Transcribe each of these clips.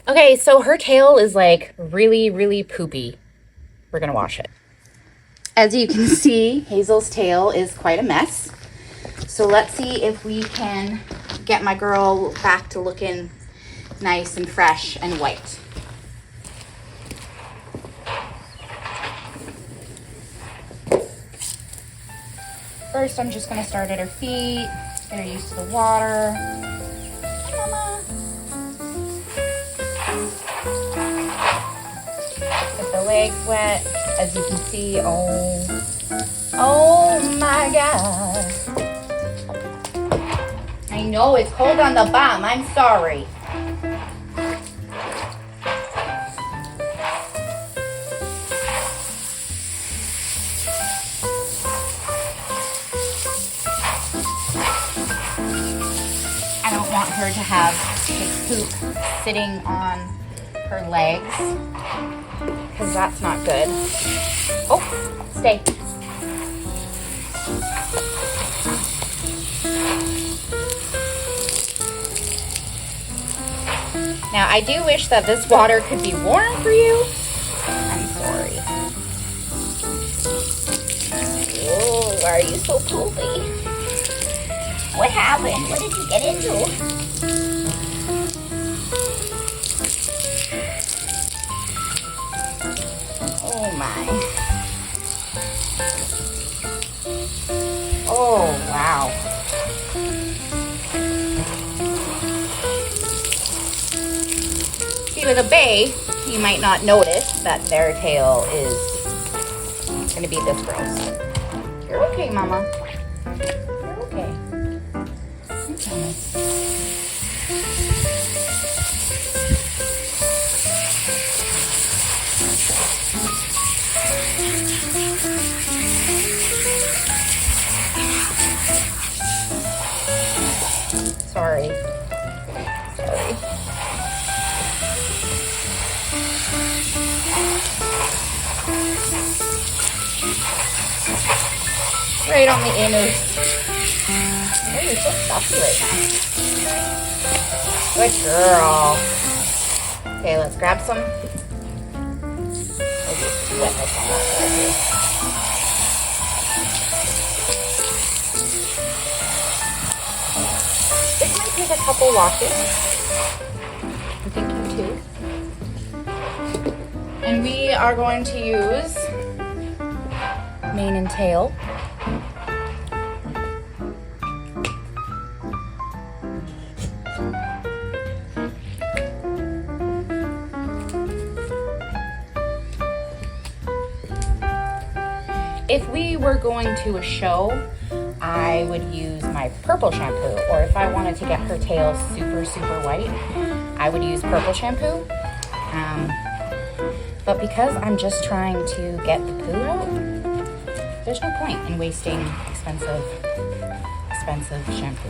Okay, so her tail is like really, really poopy. We're gonna wash it. As you can see, Hazel's tail is quite a mess. So let's see if we can get my girl back to looking nice and fresh and white. First, I'm just gonna start at her feet, get her used to the water. Hi, Mama. Get the legs wet. As you can see, oh my God. I know it's cold on the bum, I'm sorry. I don't want her to have poop sitting on her legs, because that's not good. Oh, stay. Now, I do wish that this water could be warm for you. I'm sorry. Oh, why are you so poopy? What happened? What did you get into? Oh my. Oh, wow. See, with a bay, you might not notice that their tail is going to be this gross. You're okay, Mama. You're okay. Okay. Sorry. Sorry. Right on the anus. Oh, you're so stuffy right now. Good girl. Okay, let's grab some. Wetness on that side here. This might take a couple washes. I'm thinking too. And we are going to use mane and tail. If we were going to a show, I would use my purple shampoo, or if I wanted to get her tail super, super white, I would use purple shampoo. But because I'm just trying to get the poo out, there's no point in wasting expensive shampoo.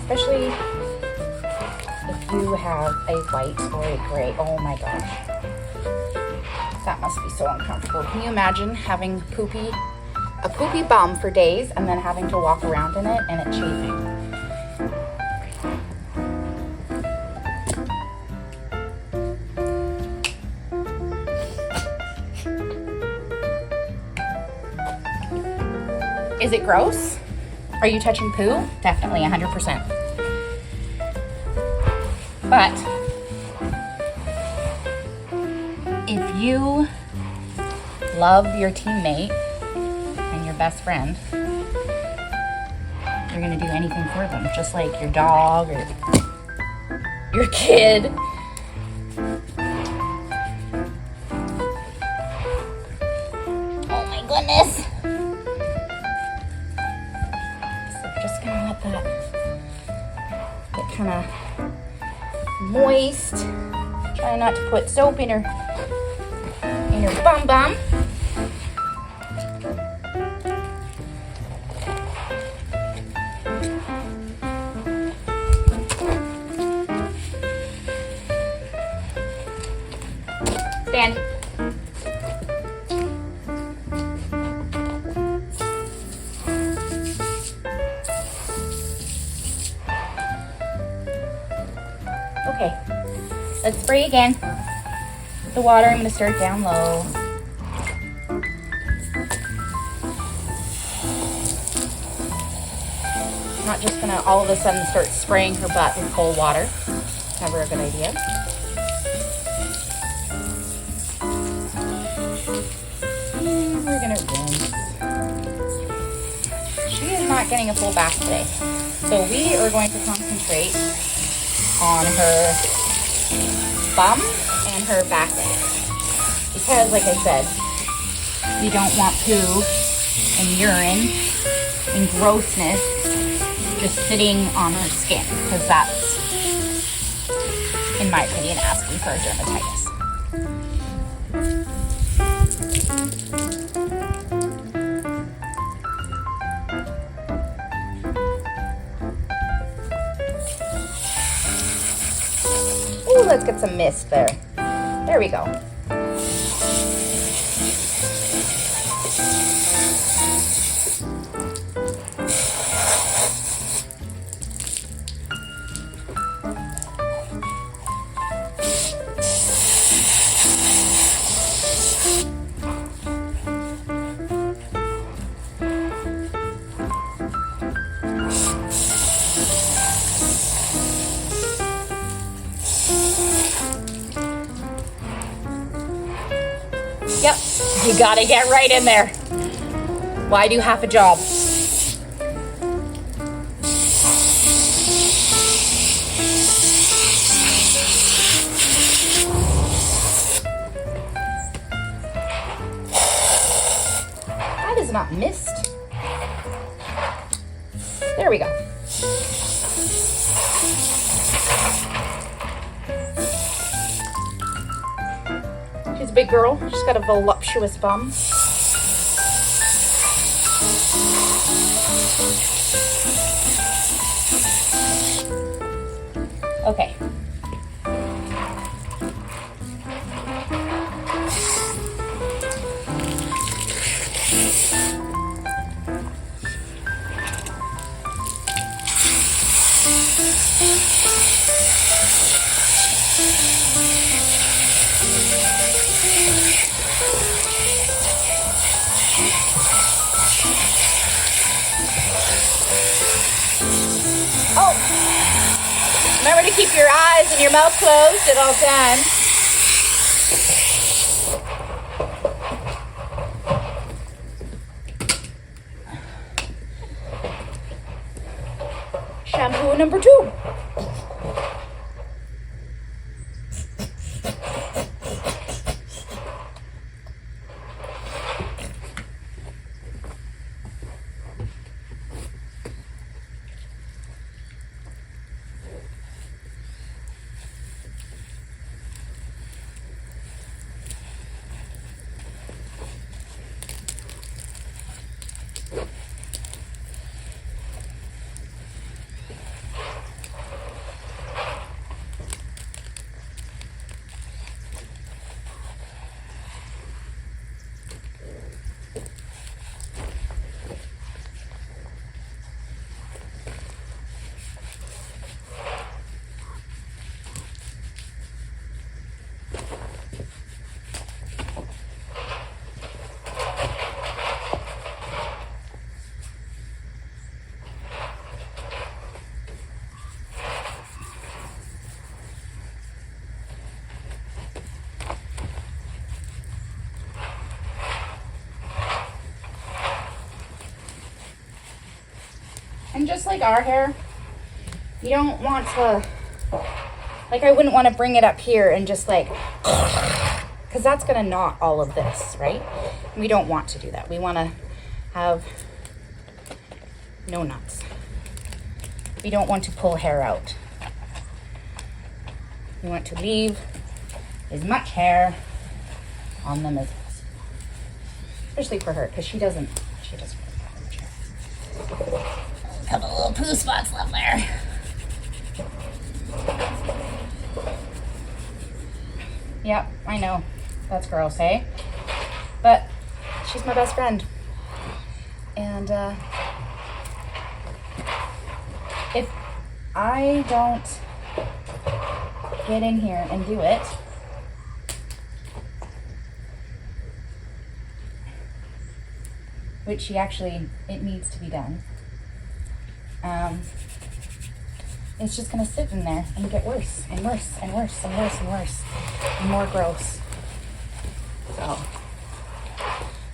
Especially if you have a white or a gray. Oh my gosh. That must be so uncomfortable. Can you imagine having a poopy bum for days and then having to walk around in it and it chafing? Is it gross? Are you touching poo? Definitely 100%. But if you love your teammate and your best friend, you're gonna do anything for them, just like your dog or your kid. Oh my goodness. So we're just gonna let that get kind of moist. Try not to put soap in her bum bum. Stand. Okay. Let's spray again. The water, I'm gonna start down low. I'm not just gonna all of a sudden start spraying her butt with cold water. Never a good idea. And we're gonna rinse. She is not getting a full bath today. So we are going to concentrate on her bum and her back end. Because, like I said, you don't want poo and urine and grossness just sitting on her skin, because that's, in my opinion, asking for a dermatitis. Ooh, let's get some mist there. There we go. Yep, you gotta get right in there. Why do half a job? That is not mist. There we go. She's a big girl. She's got a voluptuous bum. Okay. Remember to keep your eyes and your mouth closed at all times. Shampoo number 2. And just like our hair, you don't want to, like I wouldn't want to bring it up here and just like, because that's going to knot all of this, right? We don't want to do that. We want to have no knots. We don't want to pull hair out. We want to leave as much hair on them as possible. Especially for her, because she doesn't really have much hair. A couple little poo spots left there. Yep, I know. That's gross, eh? But she's my best friend. And if I don't get in here and do it. Which it needs to be done. It's just gonna sit in there and get worse and worse and worse and worse and worse and more gross. So,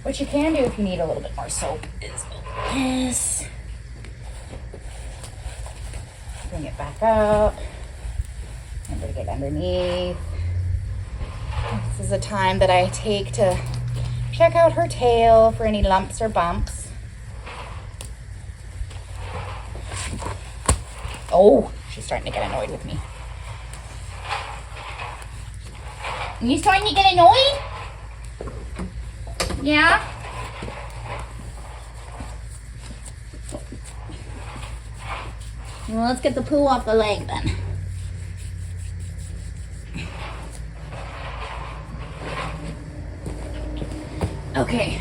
what you can do if you need a little bit more soap is open this, bring it back up, and bring it underneath. This is a time that I take to check out her tail for any lumps or bumps. Oh, she's starting to get annoyed with me. You starting to get annoyed? Yeah? Well, let's get the poo off the leg then. Okay.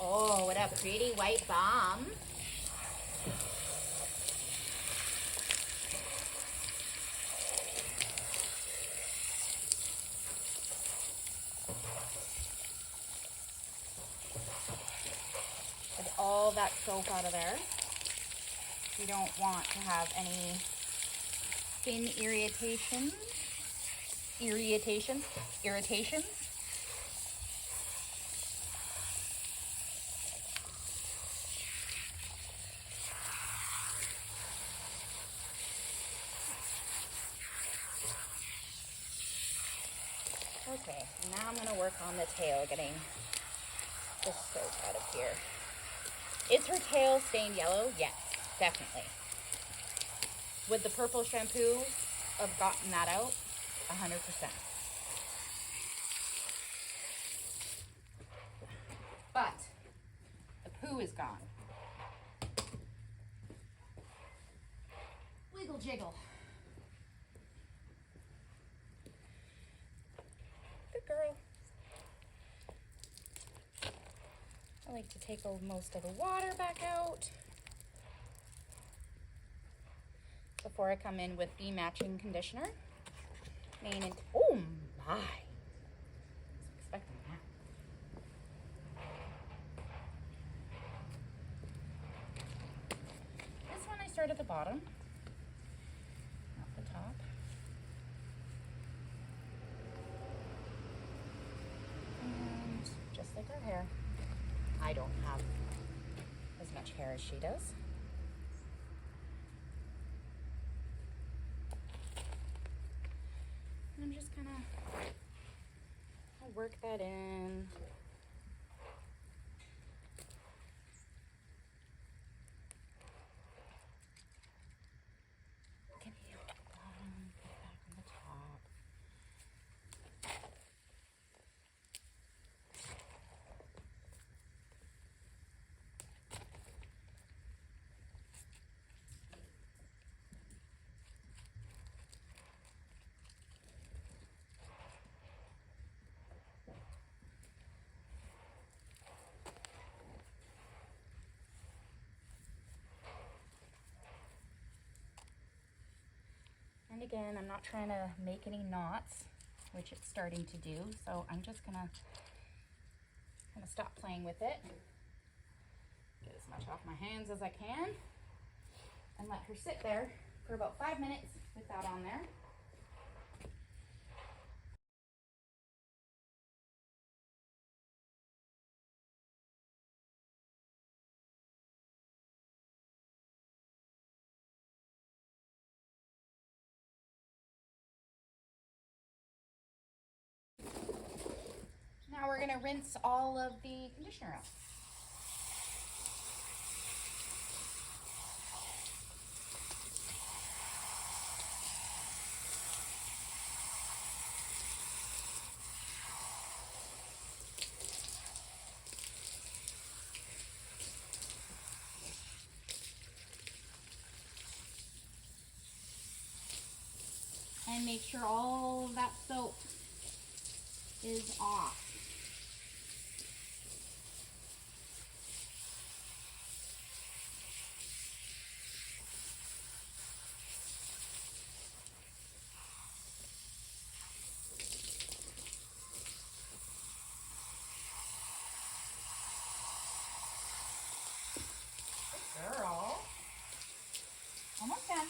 Oh, what a pretty white bomb. Get all that soap out of there. You don't want to have any skin irritations. Irritations. Okay, now I'm gonna work on the tail, getting the soap out of here. Is her tail stained yellow? Yes, definitely. Would the purple shampoo have gotten that out? 100%. But the poo is gone. Wiggle jiggle. Good girl. I like to take most of the water back out before I come in with the matching conditioner. Oh my. I was expecting that. This one I start at the bottom, not the top. And just like her hair. I don't have as much hair as she does. And I'm just gonna work that in. Get the bottom, put it back on the top. And again, I'm not trying to make any knots, which it's starting to do, so I'm just gonna stop playing with it. Get as much off my hands as I can and let her sit there for about 5 minutes with that on there. Now we're gonna rinse all of the conditioner out. make sure all of that soap is off. Good girl. Almost done.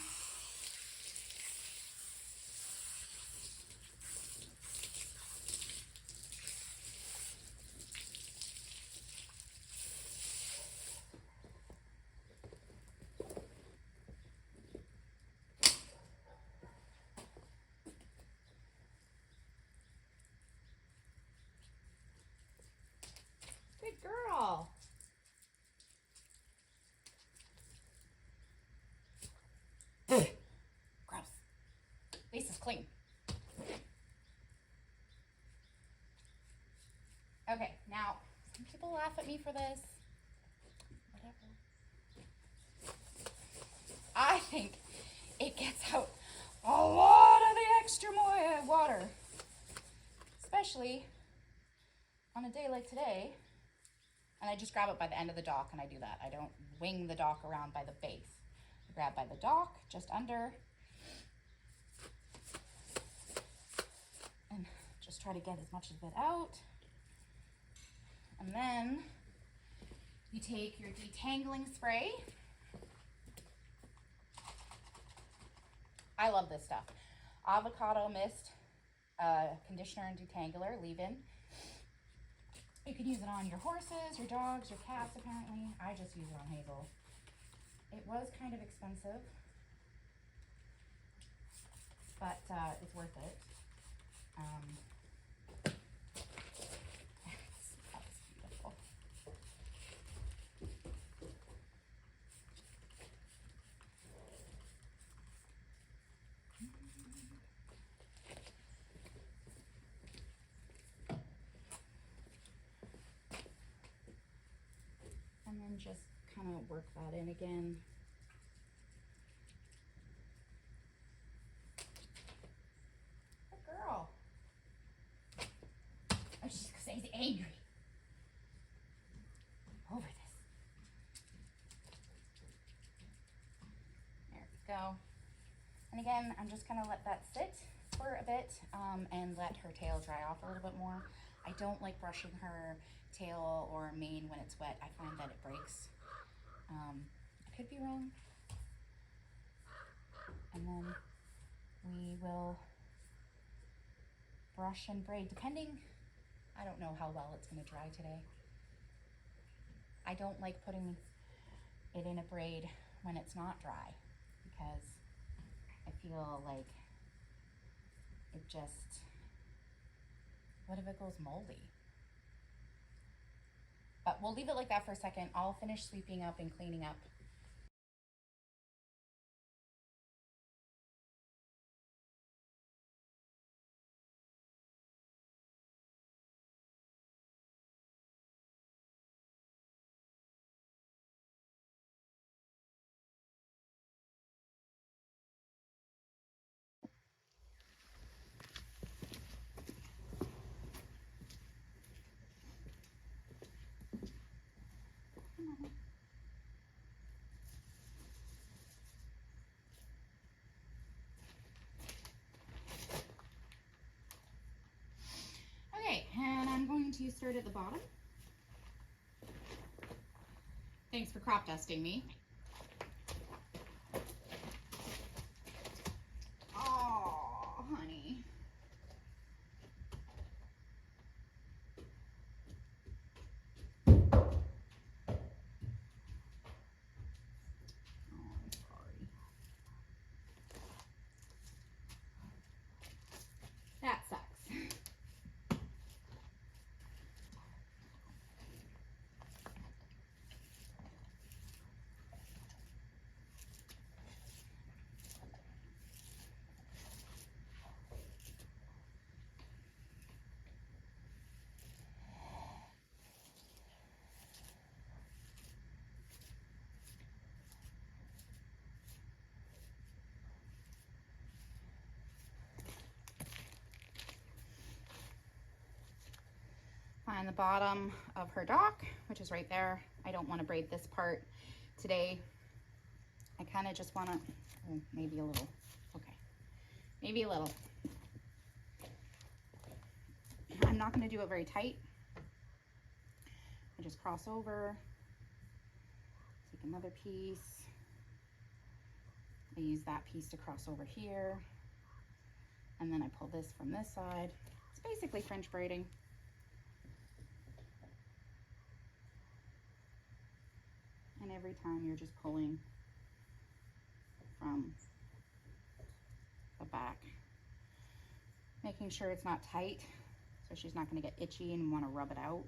Good girl. Gross. Lisa's clean. Okay, now, some people laugh at me for this. Whatever. I think it gets out a lot of the extra water. Especially on a day like today. And I just grab it by the end of the dock and I do that. I don't wing the dock around by the base. I grab by the dock, just under. And just try to get as much of it out. And then you take your detangling spray. I love this stuff. Avocado mist, conditioner and detangler, leave-in. You could use it on your horses, your dogs, your cats apparently. I just use it on Hazel. It was kind of expensive, but it's worth it. That was beautiful. And then just kind of work that in again. Good girl. Oh, she's because she's angry. Over this. There we go. And again, I'm just gonna let that sit for a bit and let her tail dry off a little bit more. I don't like brushing her tail or mane when it's wet. I find that it breaks. I could be wrong. And then we will brush and braid, depending, I don't know how well it's gonna dry today. I don't like putting it in a braid when it's not dry because I feel like it just, what if it goes moldy? But we'll leave it like that for a second. I'll finish sweeping up and cleaning up. Okay, and I'm going to start at the bottom. Thanks for crop dusting me. Oh, honey. That sucks. Find the bottom of her dock, which is right there. I don't want to braid this part today. I kind of just want to, oh, maybe a little, okay, maybe a little. I'm not going to do it very tight. I just cross over, take another piece. I use that piece to cross over here. And then I pull this from this side. It's basically French braiding. And every time you're just pulling from the back, making sure it's not tight so she's not going to get itchy and want to rub it out.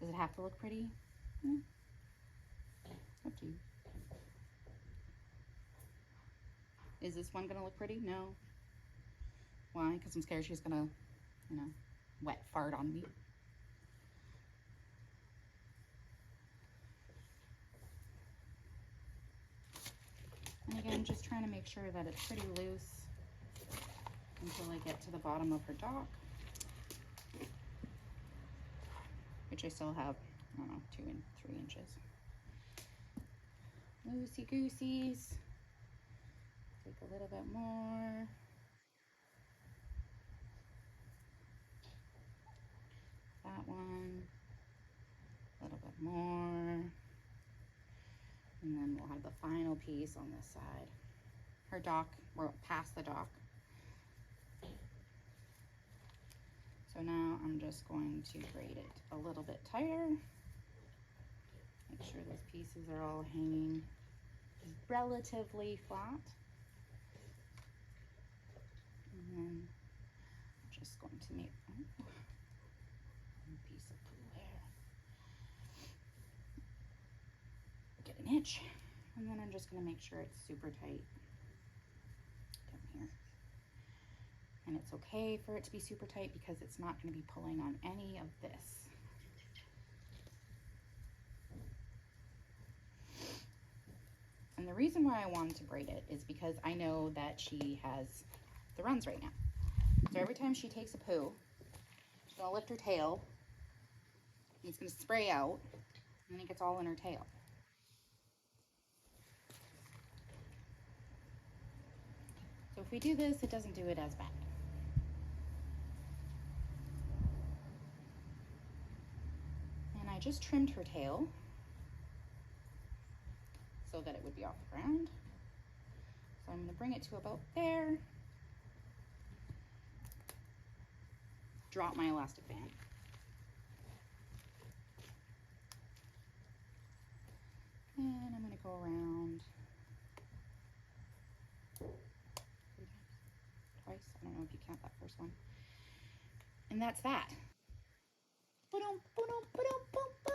Does it have to look pretty? Up to you. Is this one going to look pretty? No. Why? Because I'm scared she's going to, you know, wet fart on me. And again, just trying to make sure that it's pretty loose until I get to the bottom of her dock, which I still have, I don't know, 2 and 3 inches. Loosey gooseys. Take a little bit more. That one. A little bit more. And then we'll have the final piece on this side. Her dock, we're past the dock. So now I'm just going to braid it a little bit tighter. Make sure those pieces are all hanging relatively flat. And then I'm just going to make one piece of blue hair. Get an itch. And then I'm just going to make sure it's super tight down here. And it's okay for it to be super tight because it's not going to be pulling on any of this. And the reason why I wanted to braid it is because I know that she has the runs right now. So every time she takes a poo, she's going to lift her tail, and it's going to spray out, and then it gets all in her tail. So if we do this, it doesn't do it as bad. And I just trimmed her tail so that it would be off the ground. So I'm going to bring it to about there. Drop my elastic band. And I'm going to go around 3 times, twice. I don't know if you count that first one. And that's that. Boom, boom, boom, boom.